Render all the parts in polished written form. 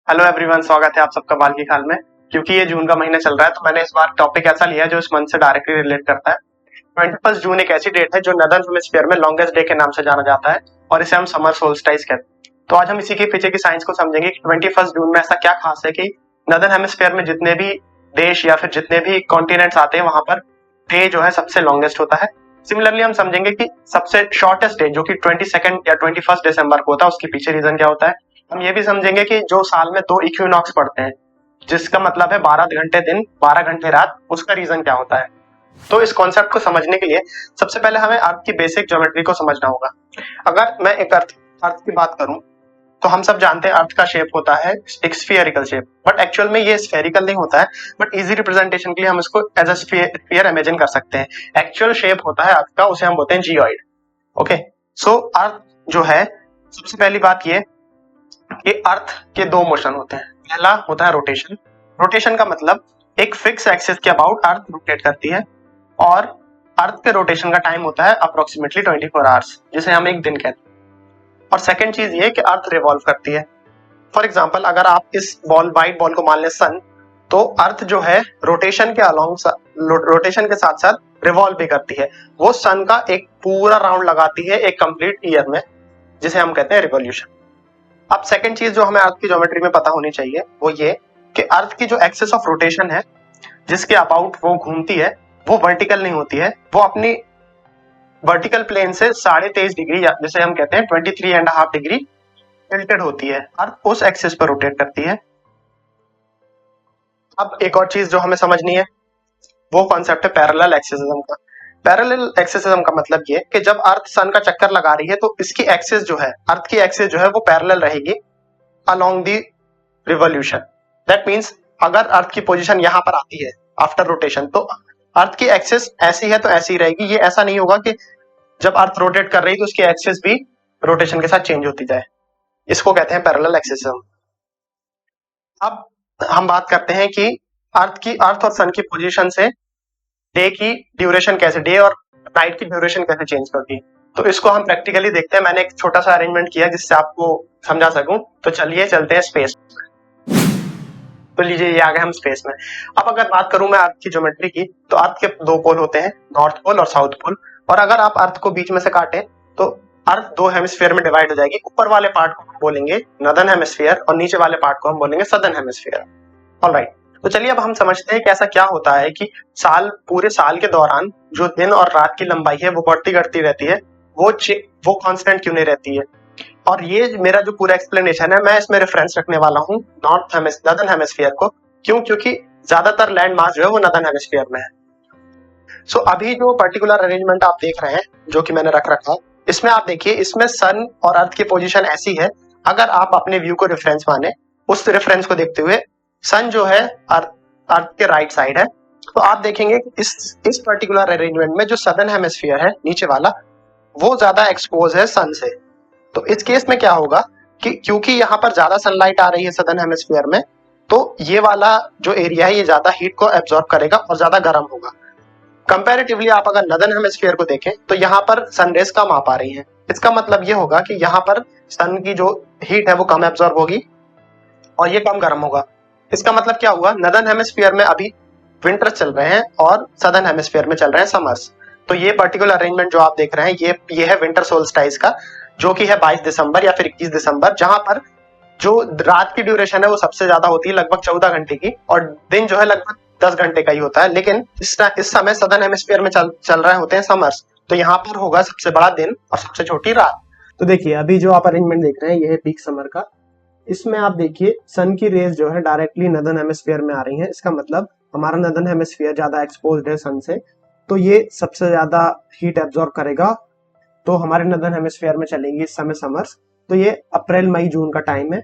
Hello everyone, स्वागत है आप सबका बाल की खाल में। क्योंकि ये जून का महीना चल रहा है तो मैंने इस बार टॉपिक ऐसा लिया है जो इस मंथ से डायरेक्टली रिलेट करता है। 21 जून एक ऐसी डेट है जो नदर्न हेमिस्फीयर में लॉन्गेस्ट डे के नाम से जाना जाता है और इसे हम समर सोल्स्टाइस कहते हैं। तो आज हम इसी के पीछे की साइंस को समझेंगे कि 21 जून में ऐसा क्या खास है कि नदर्न हेमिस्फीयर में जितने भी देश या फिर जितने भी कॉन्टिनेंट्स आते हैं वहां पर डे जो है सबसे लॉन्गेस्ट होता है। सिमिलरली हम समझेंगे कि सबसे शॉर्टेस्ट डे जो कि 22 या 21 दिसंबर को होता है उसके पीछे रीजन क्या होता है। हम ये भी समझेंगे कि जो साल में 2 इक्विनॉक्स पड़ते हैं जिसका मतलब है 12 घंटे दिन 12 घंटे रात, उसका रीजन क्या होता है। तो इस कॉन्सेप्ट को समझने के लिए सबसे पहले हमें अर्थ की बेसिक ज्योमेट्री को समझना होगा। अगर मैं एक अर्थ अर्थ की बात करूं तो हम सब जानते हैं अर्थ का शेप होता है एक स्फीयरिकल शेप, बट एक्चुअल में ये स्फेरिकल नहीं होता है। बट इजी रिप्रेजेंटेशन के लिए हम इसको एज अ स्फीयर इमेजिन कर सकते हैं। एक्चुअल शेप होता है अर्थ का, उसे हम बोलते हैं जियोइड। ओके, सो अर्थ जो है, सबसे पहली बात ये कि अर्थ के दो मोशन होते हैं। पहला होता है रोटेशन। रोटेशन का मतलब एक फिक्स एक्सिस के अबाउट अर्थ रोटेट करती है और अर्थ के रोटेशन का टाइम होता है अप्रोक्सीमेटली 24 आवर्स, जिसे हम एक दिन कहते हैं। और सेकंड चीज ये कि अर्थ रिवॉल्व करती है। फॉर एग्जांपल, अगर आप इस व्हाइट बॉल को मान लें सन, तो अर्थ जो है रोटेशन के साथ साथ रिवॉल्व भी करती है। वो सन का एक पूरा राउंड लगाती है एक कंप्लीट ईयर में, जिसे हम कहते हैं रिवॉल्यूशन। अब सेकंड चीज जो हमें अर्थ की ज्योमेट्री में पता होनी चाहिए वो ये कि अर्थ की जो एक्सिस ऑफ रोटेशन है जिसके अबाउट वो घूमती है वो वर्टिकल नहीं होती है, वो अपनी वर्टिकल प्लेन से 23.5 डिग्री या जिसे हम कहते हैं 23.5 डिग्री टिल्टेड होती है। अर्थ उस एक्सिस पर रोटेट करती है। अब एक और चीज जो हमें समझनी है वो कॉन्सेप्ट है पैरेलल एक्सिसिज्म का। पैरेलल एक्सिसिज्म का मतलब ये कि जब अर्थ सन का चक्कर लगा रही है तो इसकी एक्सिस जो है, अर्थ की एक्सिस जो है वो पैरेलल रहेगी along the revolution. That means अगर अर्थ की पोजीशन यहां पर आती है आफ्टर रोटेशन तो अर्थ की एक्सिस ऐसी है तो ऐसी रहेगी। ये ऐसा नहीं होगा कि जब अर्थ रोटेट कर रही है तो उसकी एक्सिस भी रोटेशन के साथ चेंज होती जाए। इसको कहते हैं पैरेलल एक्सिसिज्म। अब हम बात करते हैं कि अर्थ और सन की पोजीशन से डे और नाइट की ड्यूरेशन कैसे चेंज करती है। तो इसको हम प्रैक्टिकली देखते हैं। मैंने एक छोटा सा अरेंजमेंट किया जिससे आपको समझा सकूं। तो चलिए चलते हैं स्पेस। तो लीजिए ये आ गए हम स्पेस में। अब अगर बात करूं मैं अर्थ की ज्योमेट्री की, तो अर्थ के दो पोल होते हैं, नॉर्थ पोल और साउथ पोल। और अगर आप अर्थ को बीच में से काटें तो अर्थ दो हेमिस्फीयर में डिवाइड हो जाएगी। ऊपर वाले पार्ट को हम बोलेंगे नॉर्दर्न हेमिस्फीयर और नीचे वाले पार्ट को हम बोलेंगे सदर्न हेमिस्फीयर। ऑलराइट, तो चलिए अब हम समझते हैं कि ऐसा क्या होता है कि पूरे साल के दौरान जो दिन और रात की लंबाई है वो बढ़ती घटती रहती है, वो कांस्टेंट क्यों नहीं रहती है। और ये मेरा जो पूरा एक्सप्लेनेशन है मैं इसमें रेफरेंस रखने वाला हूँ नॉर्दर्न हेमिस्फीयर को। क्यों? क्योंकि ज्यादातर लैंड मास जो है वो नॉर्दर्न हेमिस्फीयर में है। सो अभी जो पर्टिकुलर अरेंजमेंट आप देख रहे हैं जो कि मैंने रख रखा है, इसमें आप देखिए, इसमें सन और अर्थ की पोजीशन ऐसी है। अगर आप अपने व्यू को रेफरेंस माने, उस रेफरेंस को देखते हुए सन जो है अर्थ के राइट साइड है, तो आप देखेंगे इस पर्टिकुलर अरेंजमेंट में जो सदर्न हेमिस्फीयर है नीचे वाला, वो ज्यादा एक्सपोज है सन से। तो इस केस में क्या होगा कि क्योंकि यहाँ पर ज्यादा सनलाइट आ रही है सदर्न हेमिस्फीयर में, तो ये वाला जो एरिया है ये ज्यादा हीट को एब्जॉर्ब करेगा और ज्यादा गर्म होगा। कंपैरेटिवली आप अगर नॉर्दर्न हेमिस्फीयर को देखें तो यहाँ पर सनरेज कम आ पा रही है। इसका मतलब ये होगा कि यहाँ पर सन की जो हीट है वो कम एब्जॉर्ब होगी और ये कम गर्म होगा। इसका मतलब क्या हुआ, नॉर्दर्न हेमिस्फीयर में अभी विंटर चल रहे हैं और सदर्न हेमिस्फीयर में चल रहे हैं समर्स। तो ये पर्टिकुलर अरेंजमेंट जो आप देख रहे हैं ये है विंटर सोल्स्टाइस का, जो कि है 22 दिसंबर या फिर 21 दिसंबर, जहां पर जो रात की ड्यूरेशन है वो सबसे ज्यादा होती है लगभग 14 घंटे की, और दिन जो है लगभग 10 घंटे का ही होता है। लेकिन इस समय सदर्न हेमिस्फीयर में चल रहे होते हैं समर्स, तो यहाँ पर होगा सबसे बड़ा दिन और सबसे छोटी रात। तो देखिए अभी जो आप अरेंजमेंट देख रहे हैं ये है पीक समर का। इसमें आप देखिए सन की रेज जो है डायरेक्टली नॉर्दर्न हेमिस्फीयर में आ रही है। इसका मतलब हमारा नॉर्दर्न हेमिस्फीयर ज्यादा एक्सपोज्ड है सन से, तो ये सबसे ज्यादा हीट एब्जॉर्ब करेगा। तो हमारे नॉर्दर्न हेमिस्फीयर में चलेंगी इस समय समर्स, तो ये अप्रैल मई जून का टाइम है।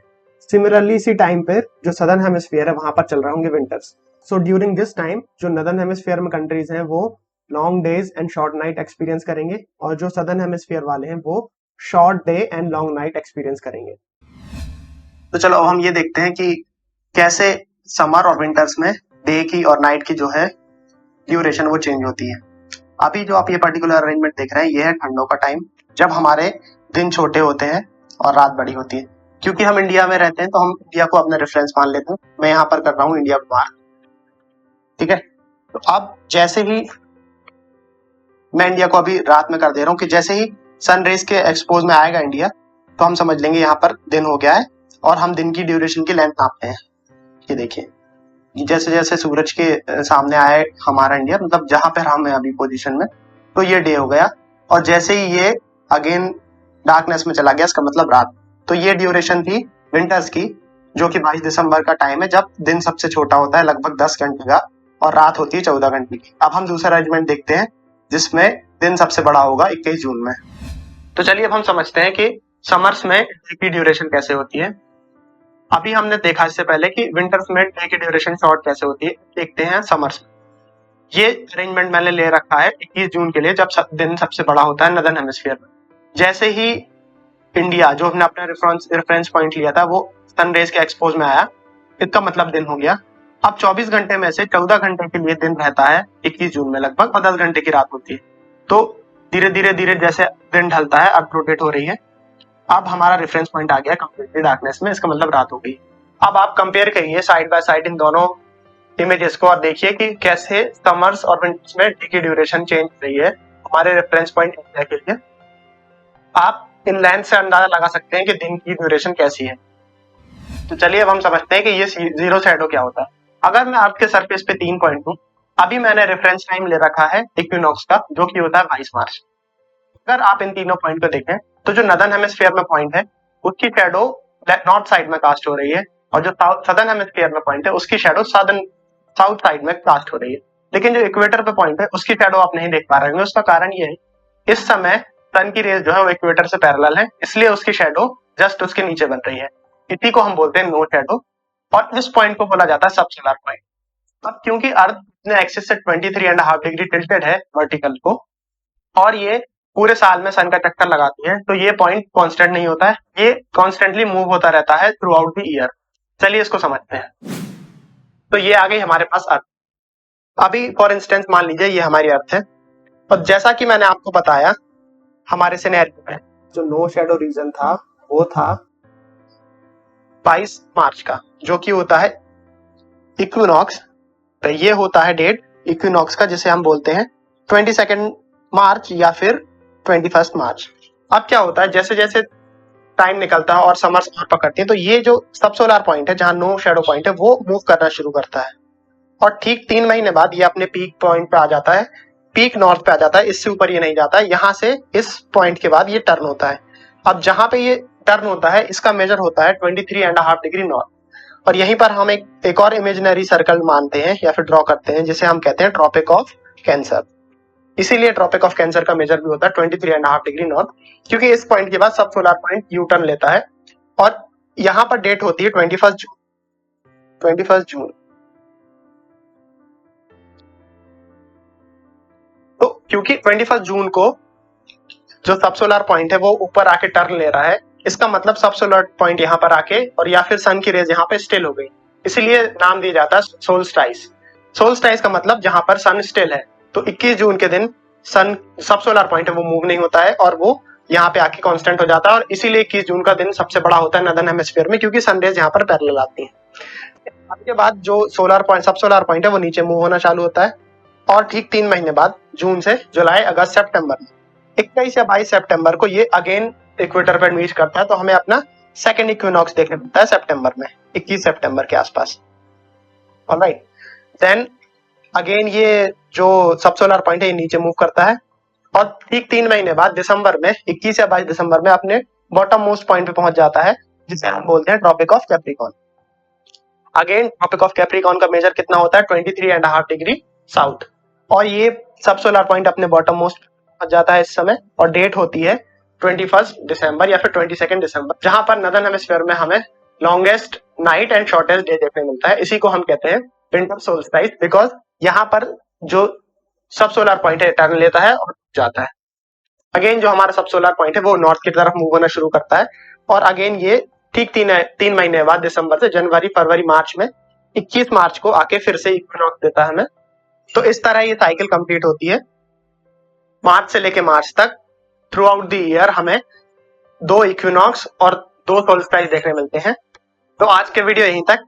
सिमिलरली इसी टाइम पे जो सदर्न हेमिस्फीयर है वहां पर चल रहे होंगे winters. So during this time जो नॉर्दर्न हेमिस्फीयर में कंट्रीज हैं वो long days and short night experience करेंगे, और जो सदर्न हेमिस्फीयर वाले हैं वो short day and long night experience करेंगे। तो चलो अब हम ये देखते हैं कि कैसे समर और विंटर्स में डे की और नाइट की जो है ड्यूरेशन वो चेंज होती है। अभी जो आप ये पर्टिकुलर अरेंजमेंट देख रहे हैं ये है ठंडों का टाइम, जब हमारे दिन छोटे होते हैं और रात बड़ी होती है। क्योंकि हम इंडिया में रहते हैं तो हम इंडिया को अपना रेफरेंस मान लेते हैं। मैं यहाँ पर कर रहा हूँ इंडिया को मार्क, ठीक है। तो अब जैसे ही मैं इंडिया को अभी रात में कर दे रहा हूँ कि जैसे ही सन रेज के एक्सपोज में आएगा इंडिया, तो हम समझ लेंगे यहाँ पर दिन हो गया है और हम दिन की ड्यूरेशन की लेंथ नापते हैं। ये देखिए, जैसे जैसे सूरज के सामने आए हमारा इंडिया, मतलब जहां पर हम है अभी पोजीशन में, तो ये डे हो गया। और जैसे ही ये अगेन डार्कनेस में चला गया, इसका मतलब रात। तो ये ड्यूरेशन थी विंटर्स की, जो कि 22 दिसंबर का टाइम है, जब दिन सबसे छोटा होता है लगभग 10 घंटे का और रात होती है 14 घंटे की। अब हम दूसरा अरेंजमेंट देखते हैं जिसमें दिन सबसे बड़ा होगा 21 जून में। तो चलिए अब हम समझते हैं कि समर्स में डे की ड्यूरेशन कैसे होती है। अभी हमने देखा इससे पहले कि विंटर्स में डे की ड्यूरेशन शॉर्ट कैसे होती है, देखते हैं समर्स में। ये अरेंजमेंट मैंने ले रखा है 21 जून के लिए, जब दिन सबसे बड़ा होता है नदर्न हेमिस्फीयर में। जैसे ही इंडिया, जो हमने अपना रेफरेंस पॉइंट लिया था, वो सन रेज के एक्सपोज में आया, इसका मतलब दिन हो गया। अब 24 घंटे में से 14 घंटे के लिए दिन रहता है 21 जून में लगभग, और 10 घंटे की रात होती है। तो धीरे धीरे धीरे जैसे दिन ढलता है, अर्थ रोटेट हो रही है। अब हमारा रेफरेंस पॉइंट आ गया कंप्लीटली डार्कनेस में, इसका मतलब रात हो गई। अब आप कंपेयर करिए साइड बाय साइड इन दोनों इमेजेस को और देखिए कि कैसे समर्स और विंटर्स में डे की ड्यूरेशन चेंज हो रही है हमारे रेफरेंस पॉइंट इंडिया के लिए। आप इन लेंथ से अंदाजा लगा सकते हैं कि दिन की ड्यूरेशन कैसी है। तो चलिए अब हम समझते हैं कि ये जीरो शैडो क्या होता है। अगर मैं आपके सरफेस पे 3 पॉइंट दूं, अभी मैंने रेफरेंस टाइम ले रखा है इक्विनॉक्स का, जो कि होता है 22 मार्च। अगर आप इन तीनों पॉइंट को देखें तो जो नदर्न हेमिस्फीयर में पॉइंट है उसकी शैडो नॉर्थ साइड में कास्ट हो रही है, और जो सदर्न हेमिस्फीयर में पॉइंट है उसकी शैडो साउथ साइड में कास्ट हो रही है। लेकिन जो इक्वेटर पे पॉइंट है उसकी शैडो आप नहीं देख पा रहे होंगे। उसका कारण ये है, इस समय सन की रेज जो है वो इक्वेटर से पैरेलल है, इसलिए उसकी शैडो जस्ट उसके नीचे बन रही है। इसी को हम बोलते हैं नो शैडो, और इस पॉइंट को बोला जाता है सब सोलर पॉइंट। अब क्योंकि अर्थ अपने एक्सिस से 23.5 डिग्री टिल्टेड है वर्टिकल को, और ये पूरे साल में सन का चक्कर लगाती है, तो ये पॉइंट कांस्टेंट नहीं होता है, ये कॉन्स्टेंटली मूव होता रहता है थ्रू आउट द ईयर। चलिए इसको समझते हैं। तो ये आ गई हमारे पास अर्थ। अभी फॉर इंस्टेंस मान लीजिए ये हमारी अर्थ है, और जैसा कि मैंने आपको बताया हमारे सिनेरियो में जो नो शैडो रीजन था वो था 22 मार्च का, जो कि होता है इक्विनॉक्स। तो ये होता है डेट इक्विनॉक्स का, जिसे हम बोलते हैं 22 मार्च या फिर 21 मार्च। अब क्या होता है, जैसे जैसे टाइम निकलता है और समर्स और पकड़ती है, तो ये जो सब सोलर पॉइंट है जहां नो शैडो पॉइंट है वो मूव करना शुरू करता है, और ठीक 3 महीने बाद ये अपने पीक पॉइंट पे आ जाता है, पीक नॉर्थ पे आ जाता है, इससे ऊपर ये नहीं जाता है। यहाँ से इस पॉइंट के बाद ये टर्न होता है। अब जहां पे ये टर्न होता है इसका मेजर होता है 23.5 डिग्री नॉर्थ, और यहीं पर हम एक और इमेजिनरी सर्कल मानते हैं या फिर ड्रॉ करते हैं, जिसे हम कहते हैं ट्रॉपिक ऑफ कैंसर। इसीलिए ट्रॉपिक ऑफ कैंसर का मेजर भी होता है 23.5 डिग्री नॉर्थ, क्योंकि इस पॉइंट के बाद सब सोलर पॉइंट यू टर्न लेता है, और यहाँ पर डेट होती है 21 जून। 21 जून। तो क्योंकि 21 जून को जो सब सोलर पॉइंट है वो ऊपर आके टर्न ले रहा है, इसका मतलब सब सोलर पॉइंट यहाँ पर आके और या फिर सन की रेज यहाँ पे स्टिल हो गई, इसीलिए नाम दिया जाता है सोल्स्टाइस। सोल्स्टाइस का मतलब जहां पर सन स्टिल है। तो 21 जून के दिन सन सब सोलर पॉइंट है वो मूव नहीं होता है, और वो यहाँ पे आके कांस्टेंट हो जाता है, और इसीलिए 21 जून का दिन सबसे बड़ा होता है नदर्न हेमिस्फीयर में, क्योंकि सन रेज यहाँ पर पैरेलल आती है। उसके बाद जो सोलर पॉइंट सब सोलर पॉइंट है वो नीचे मूव होना चालू होता है, और ठीक 3 महीने बाद जून से जुलाई अगस्त सितंबर में 21 या 22 सितंबर को ये अगेन इक्वेटर पर मीट करता है, तो हमें अपना सेकंड इक्विनॉक्स देखने मिलता है सितंबर में, 21 सितंबर के आसपास। ऑलराइट, देन अगेन ये जो सब सोलर पॉइंट है ये नीचे मूव करता है, और ठीक 3 महीने बाद दिसंबर में 21 या 22 दिसंबर में अपने बॉटम मोस्ट पॉइंट पे पहुंच जाता है, जिसे हम बोलते हैं tropic of Capricorn. Again tropic of Capricorn का मेजर कितना होता है 23.5 डिग्री साउथ, और ये सब सोलर पॉइंट अपने बॉटम मोस्ट पहुंच जाता है इस समय, और डेट होती है 21 दिसंबर या फिर 22 दिसंबर, जहां पर नदर्न हेमिस्फीयर में हमें longest night and shortest day देखने मिलता है। इसी को हम कहते हैं विंटर सोल्स्टाइस, बिकॉज यहाँ पर जो सब सोलर पॉइंट है टर्न लेता है और जाता है। अगेन जो हमारा सब सोलर पॉइंट है वो नॉर्थ की तरफ मूव होना शुरू करता है, और अगेन ये ठीक 3 महीने बाद दिसंबर से जनवरी फरवरी मार्च में 21 मार्च को आके फिर से इक्विनॉक्स देता है हमें। तो इस तरह ये साइकिल कंप्लीट होती है मार्च से लेके मार्च तक। थ्रू आउट द ईयर हमें 2 इक्विनॉक्स और 2 सोल्स्टाइस देखने मिलते हैं। तो आज के वीडियो यहीं तक।